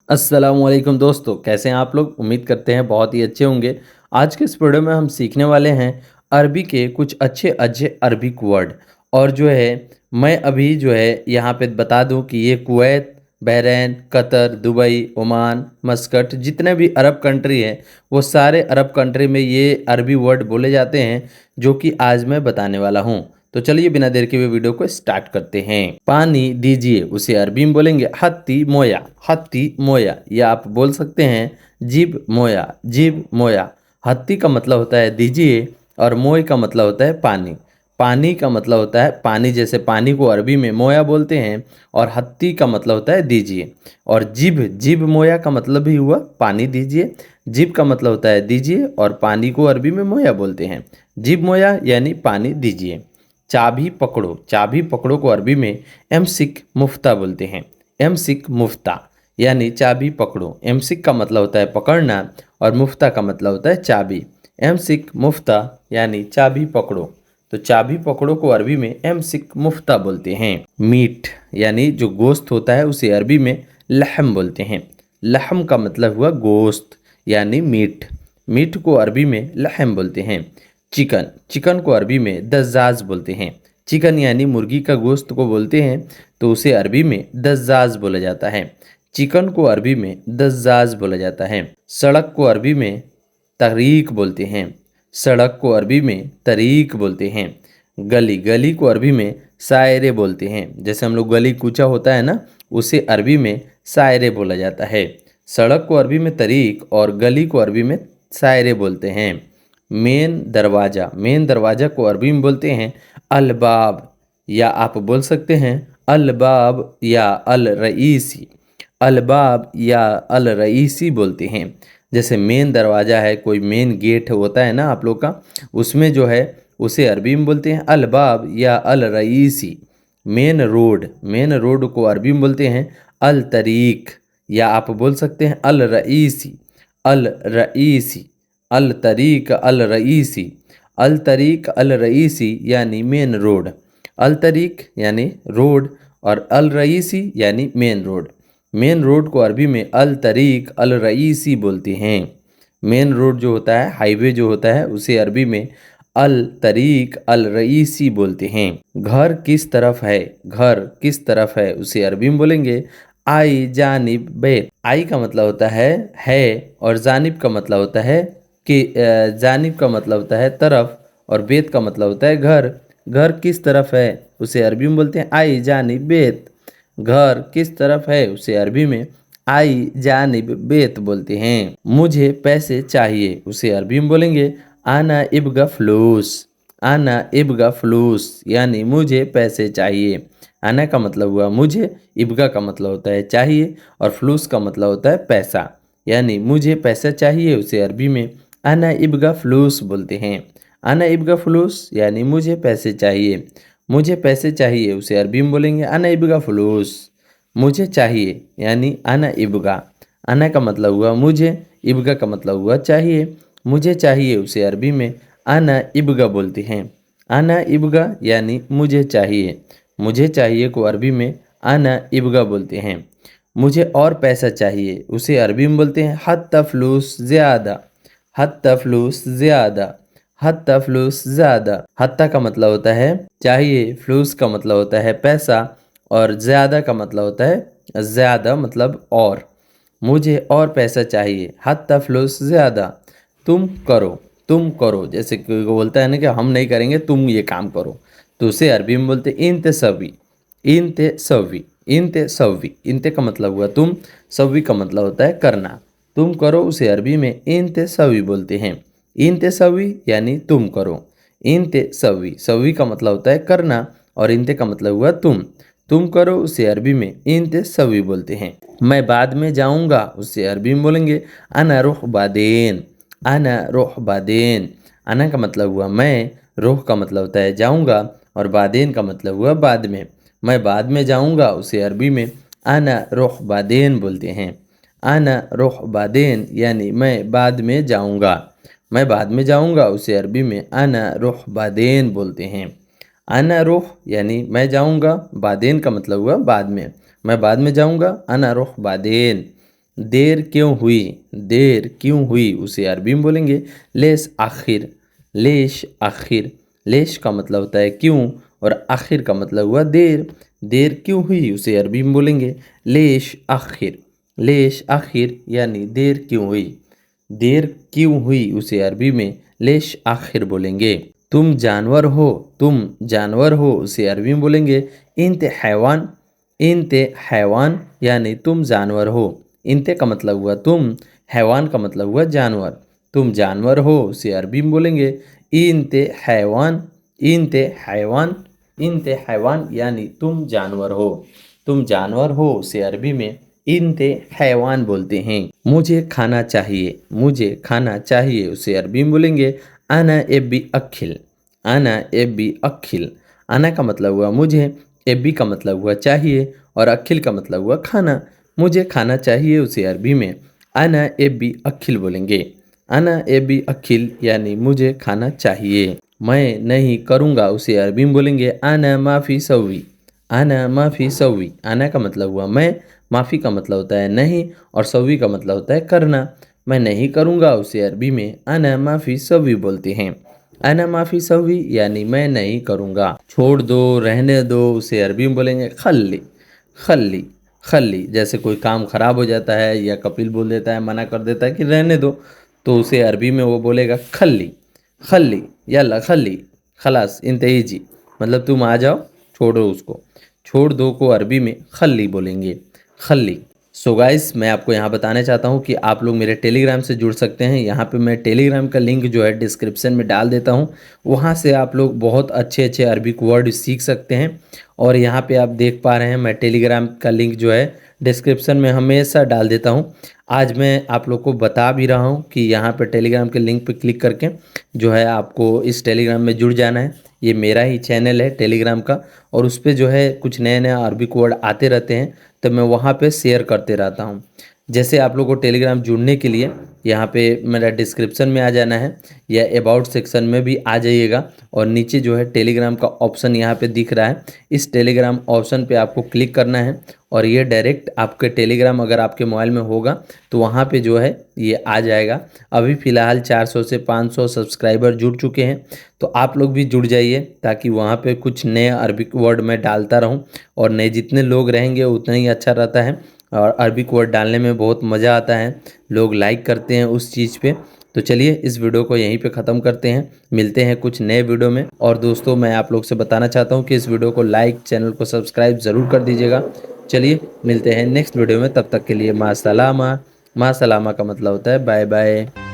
अस्सलामुअलैकुम दोस्तों, कैसे हैं आप लोग? उम्मीद करते हैं बहुत ही अच्छे होंगे। आज के इस वीडियो में हम सीखने वाले हैं अरबी के कुछ अच्छे अच्छे अरबिक वर्ड। और जो है मैं अभी जो है यहाँ पे बता दूँ कि ये Kuwait, Bahrain, Qatar, Dubai, Oman, Muscat जितने भी अरब कंट्री हैं वो सारे अरब कंट्री में ये अरबी वर्ड बोले जाते हैं जो कि आज मैं बताने वाला हूँ। तो चलिए बिना देर के हुए वीडियो को स्टार्ट करते हैं। पानी दीजिए उसे अरबी में बोलेंगे हत्ती मोया, हत्ती मोया। या आप बोल सकते हैं जिब मोया, जिब मोया। हत्ती का मतलब होता है दीजिए और मोय का मतलब होता है पानी। पानी का मतलब होता है पानी, जैसे पानी को अरबी में मोया बोलते हैं। और हत्ती का मतलब होता है दीजिए। और जिब, जिब मोया का मतलब भी हुआ पानी दीजिए। जिब का मतलब होता है दीजिए और पानी को अरबी में मोया बोलते हैं। जिब मोया यानी पानी दीजिए। चाबी पकड़ो, चाबी पकड़ो को अरबी में एमसिक मुफ्ता बोलते हैं। एमसिक मुफ्ता यानी चाबी पकड़ो। एमसिक का मतलब होता है पकड़ना और मुफ्ता का मतलब होता है चाबी। एमसिक मुफ्ता यानी चाबी पकड़ो। तो चाबी पकड़ो को अरबी में एमसिक मुफ्ता बोलते हैं। मीट यानी जो गोश्त होता है उसे अरबी में लहम बोलते हैं। लहम का मतलब हुआ गोश्त यानी मीट। मीट को अरबी में लहम बोलते हैं। चिकन, चिकन को अरबी में दज्जाज बोलते हैं। चिकन यानी मुर्गी का गोश्त को बोलते हैं तो उसे अरबी में दज्जाज बोला जाता है। चिकन को अरबी में दज्जाज बोला जाता है। सड़क को अरबी में तरीक बोलते हैं। सड़क को अरबी में तरीक बोलते हैं। गली, गली को अरबी में सायरे बोलते हैं। जैसे हम लोग गली कूचा होता है ना, उसे अरबी में सायरे बोला जाता है। सड़क को अरबी में तरीक और गली को अरबी में सायरे बोलते हैं। मेन दरवाज़ा, मेन दरवाज़ा को अरबी में बोलते हैं अलबाब, या आप बोल सकते हैं अलबाब या अल रईसी। अलबाब या अल रईसी बोलते हैं। जैसे मेन दरवाज़ा है, कोई मेन गेट होता है ना आप लोग का, उसमें जो है उसे अरबी में बोलते हैं अलबाब या अल रईसी। मेन रोड, मेन रोड को अरबी में बोलते हैं अल तरीक, या आप बोल सकते हैं अल रईसी। अल रईसी, अल तरीक अल रईसी। अल तरीक अल रईसी यानी मेन रोड। अल तरीक यानी रोड और अल रईसी यानी मेन रोड। मेन रोड को अरबी में अल तरीक अल रईसी बोलते हैं। मेन रोड जो होता है, हाईवे जो होता है, उसे अरबी में अल तरीक अल रईसी बोलते हैं। घर किस तरफ है, घर किस तरफ है, उसे अरबी में बोलेंगे आई जानिब बैत। आई का मतलब होता है और जानिब का मतलब होता है कि जानिब का मतलब होता है तरफ और बेत का मतलब होता है घर। घर किस तरफ है उसे अरबी में बोलते हैं आई जानिब बेत। घर किस तरफ है उसे अरबी में आई जानिब बेत बोलते हैं। मुझे पैसे चाहिए उसे अरबी में बोलेंगे आना इब्गा फ्लूस। आना इब्गा फ्लूस यानी मुझे पैसे चाहिए। आना का मतलब हुआ मुझे, इब्गा का मतलब होता है चाहिए और फ्लूस का मतलब होता है पैसा। यानी मुझे पैसा चाहिए उसे अरबी में आना इब्गा फ्लूस बोलते हैं। आना इब्गा फ्लूस यानी मुझे पैसे चाहिए। मुझे पैसे चाहिए उसे अरबी में बोलेंगे आना इब्गा फ्लूस। मुझे चाहिए यानी आना इब्गा। आना का मतलब हुआ मुझे, इब्गा का मतलब हुआ चाहिए। मुझे चाहिए उसे अरबी में आना इब्गा बोलते हैं। आना इब्गा यानी मुझे चाहिए। मुझे चाहिए को अरबी में आना इब्गा बोलते हैं। मुझे और पैसा चाहिए उसे अरबी में बोलते हैं हत्ता फ्लूस ज़्यादा। हत्ता फ्लूस ज़्यादा, हत्ता फ्लूस ज़्यादा। हत्ता का मतलब होता है चाहिए, फ्लूस का मतलब होता है पैसा और ज़्यादा का मतलब होता है ज़्यादा मतलब और। मुझे और पैसा चाहिए हत्ता फ्लूस ज़्यादा। तुम करो, तुम करो। जैसे कोई को बोलता है ना कि हम नहीं करेंगे, तुम ये काम करो, तो उसे अरबी में बोलते हैं इंते सवी। इंते सवी, इंते सवी। इंते का मतलब हुआ तुम, सवी का मतलब होता है करना। तुम करो उसे अरबी में इंते सवी बोलते हैं। इंते सवी यानी तुम करो। इंते सवी, सवी का मतलब होता है करना और इंते का मतलब हुआ तुम करो उसे अरबी में इंते सवी बोलते हैं। मैं बाद में जाऊंगा उसे अरबी में बोलेंगे अना रुख बादेन। अना रुख बादेन। अना का मतलब हुआ मैं, रुख का मतलब होता है जाऊंगा और बादेन का मतलब हुआ बाद में। मैं बाद में जाऊंगा उसे अरबी में अना रुख बादेन बोलते हैं। अना रुख बादेन यानी मैं बाद में जाऊंगा। मैं बाद में जाऊंगा उसे अरबी में अना रुख बादेन बोलते हैं। अना रुख यानी मैं जाऊंगा, बादेन का मतलब हुआ बाद में। मैं बाद में जाऊंगा अना रुख बादेन। देर क्यों हुई, देर क्यों हुई उसे अरबी में बोलेंगे लेश आखिर, लेश आखिर। लेश का मतलब होता है क्यों और आखिर का मतलब हुआ देर। देर क्यों हुई उसे अरबी में बोलेंगे लेश आखिर, लेश आखिर यानी देर क्यों हुई। देर क्यों हुई उसे अरबी में लेश आखिर बोलेंगे। तुम जानवर हो, तुम जानवर हो उसे अरबी में बोलेंगे इंत हैवान, इंते हैवान यानी तुम जानवर हो। इंते का मतलब हुआ तुम, हैवान का मतलब हुआ जानवर। तुम जानवर हो उसे अरबी में बोलेंगे इंते हैवान, इंते हैवान, इंते हैवान यानी तुम जानवर हो। तुम जानवर हो उसे अरबी में इंते हैवान बोलते हैं। मुझे खाना चाहिए, मुझे खाना चाहिए उसे अरबी में बोलेंगे अना एबी अखिल, अना एबी अखिल। अना का मतलब हुआ मुझे, एबी का मतलब हुआ चाहिए और अखिल का मतलब हुआ खाना। मुझे खाना चाहिए उसे अरबी में अना एबी अखिल बोलेंगे। अना एबी अखिल यानी मुझे खाना चाहिए। मैं नहीं करूँगा उसे अरबी में बोलेंगे अना माफ़ी सवी, अना माफ़ी सवी। अना का मतलब हुआ मैं, माफ़ी का मतलब होता है नहीं और सवी का मतलब होता है करना। मैं नहीं करूँगा उसे अरबी में अना माफ़ी सवी बोलते हैं। अना माफ़ी सवी यानी मैं नहीं करूँगा। छोड़ दो, रहने दो उसे अरबी में बोलेंगे खल्ली, खल्ली, खल्ली। जैसे कोई काम ख़राब हो जाता है या कपिल बोल देता है, मना कर देता है कि रहने दो, तो उसे अरबी में वो बोलेगा खल्ली, खल्ली, यल्ला खल्ली, खलास इंतही जी, मतलब तुम आ जाओ, छोड़ो उसको। छोड़ दो को अरबी में खल्ली बोलेंगे, खल्ली। सो गाइस, मैं आपको यहाँ बताना चाहता हूँ कि आप लोग मेरे टेलीग्राम से जुड़ सकते हैं। यहाँ पे मैं टेलीग्राम का लिंक जो है डिस्क्रिप्शन में डाल देता हूँ। वहाँ से आप लोग बहुत अच्छे अच्छे अरबिक वर्ड सीख सकते हैं। और यहाँ पे आप देख पा रहे हैं मैं टेलीग्राम का लिंक जो है डिस्क्रिप्शन में हमेशा डाल देता हूँ। आज मैं आप लोग को बता भी रहा हूँ कि यहाँ पे टेलीग्राम के लिंक पे क्लिक करके जो है आपको इस टेलीग्राम में जुड़ जाना है। ये मेरा ही चैनल है टेलीग्राम का और उस पर जो है कुछ नए नए अरबिक वर्ड आते रहते हैं, तो मैं वहाँ पे शेयर करते रहता हूँ। जैसे आप लोगों को टेलीग्राम जुड़ने के लिए यहाँ पे मेरा डिस्क्रिप्शन में आ जाना है या अबाउट सेक्शन में भी आ जाइएगा और नीचे जो है टेलीग्राम का ऑप्शन यहाँ पे दिख रहा है। इस टेलीग्राम ऑप्शन पे आपको क्लिक करना है और ये डायरेक्ट आपके टेलीग्राम अगर आपके मोबाइल में होगा तो वहाँ पे जो है ये आ जाएगा। अभी फ़िलहाल 400 से 500 सब्सक्राइबर जुड़ चुके हैं, तो आप लोग भी जुड़ जाइए ताकि वहाँ पे कुछ नए अरबिक वर्ड मैं डालता रहूँ और नए जितने लोग रहेंगे उतना ही अच्छा रहता है। और अरबिक वर्ड डालने में बहुत मज़ा आता है, लोग लाइक करते हैं उस चीज़ पे। तो चलिए इस वीडियो को यहीं पे ख़त्म करते हैं, मिलते हैं कुछ नए वीडियो में। और दोस्तों मैं आप लोग से बताना चाहता हूँ कि इस वीडियो को लाइक, चैनल को सब्सक्राइब ज़रूर कर दीजिएगा। चलिए मिलते हैं नेक्स्ट वीडियो में, तब तक के लिए माँ सलामा। माँ सलामा का मतलब होता है बाय बाय।